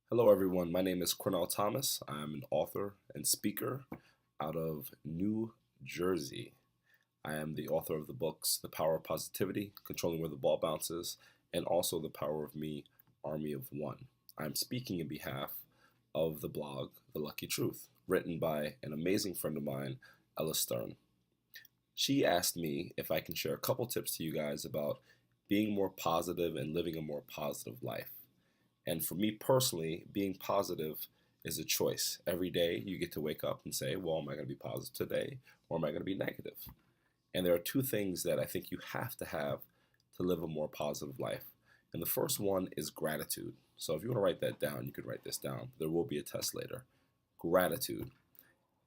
Hello, everyone. My name is Cornell Thomas. I'm an author and speaker out of New Jersey. I am the author of the books The Power of Positivity, Controlling Where the Ball Bounces, and also The Power of Me, Army of One. I'm speaking in behalf of the blog The Lucky Truth, written by an amazing friend of mine, Ella Stern. She asked me if I can share a couple tips to you guys about being more positive and living a more positive life. And for me personally, being positive is a choice. Every day you get to wake up and say, well, am I going to be positive today or am I going to be negative? And there are two things that I think you have to live a more positive life. And the first one is gratitude. So if you want to write that down, you could write this down. There will be a test later. Gratitude.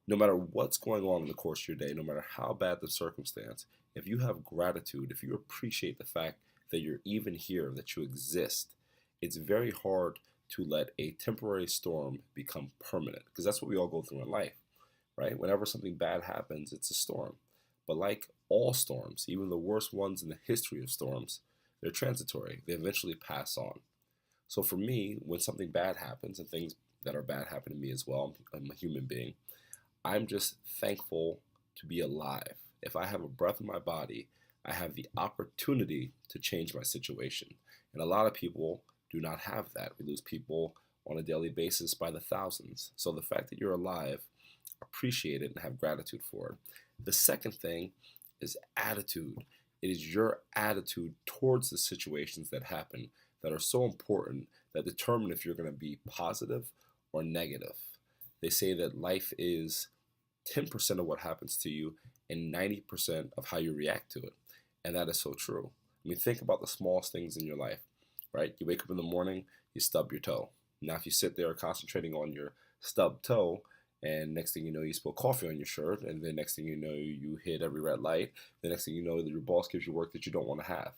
No matter what's going on in the course of your day, no matter how bad the circumstance, if you have gratitude, if you appreciate the fact that you're even here, that you exist, it's very hard to let a temporary storm become permanent because that's what we all go through in life, right? Whenever something bad happens, it's a storm. But like all storms, even the worst ones in the history of storms, they're transitory. They eventually pass on. So for me, when something bad happens and things that are bad happen to me as well, I'm a human being, I'm just thankful to be alive. If I have a breath in my body, I have the opportunity to change my situation. And a lot of people do not have that. We lose people on a daily basis by the thousands. So the fact that you're alive, appreciate it and have gratitude for it. The second thing is attitude. It is your attitude towards the situations that happen that are so important that determine if you're going to be positive or negative. They say that life is 10% of what happens to you and 90% of how you react to it. And that is so true. I mean, think about the smallest things in your life, right? You wake up in the morning, you stub your toe. Now, if you sit there concentrating on your stubbed toe, and next thing you know, you spill coffee on your shirt, and the next thing you know, you hit every red light. The next thing you know, your boss gives you work that you don't want to have.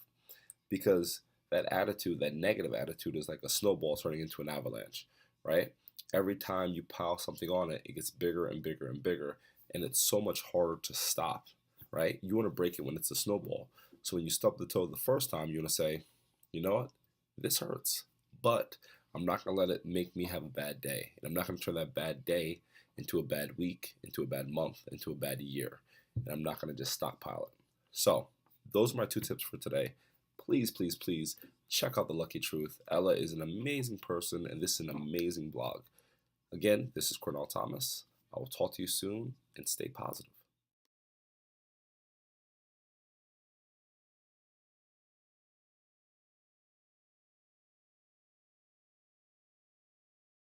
Because that attitude, that negative attitude, is like a snowball turning into an avalanche, right? Every time you pile something on it, it gets bigger and bigger and bigger, and it's so much harder to stop, right? You want to break it when it's a snowball. So when you stub the toe the first time, you want to say, you know what? This hurts, but I'm not going to let it make me have a bad day. And I'm not going to turn that bad day into a bad week, into a bad month, into a bad year. And I'm not going to just stockpile it. So those are my two tips for today. Please, please, please check out The Lucky Truth. Ella is an amazing person, and this is an amazing blog. Again, this is Cornell Thomas. I will talk to you soon, and stay positive.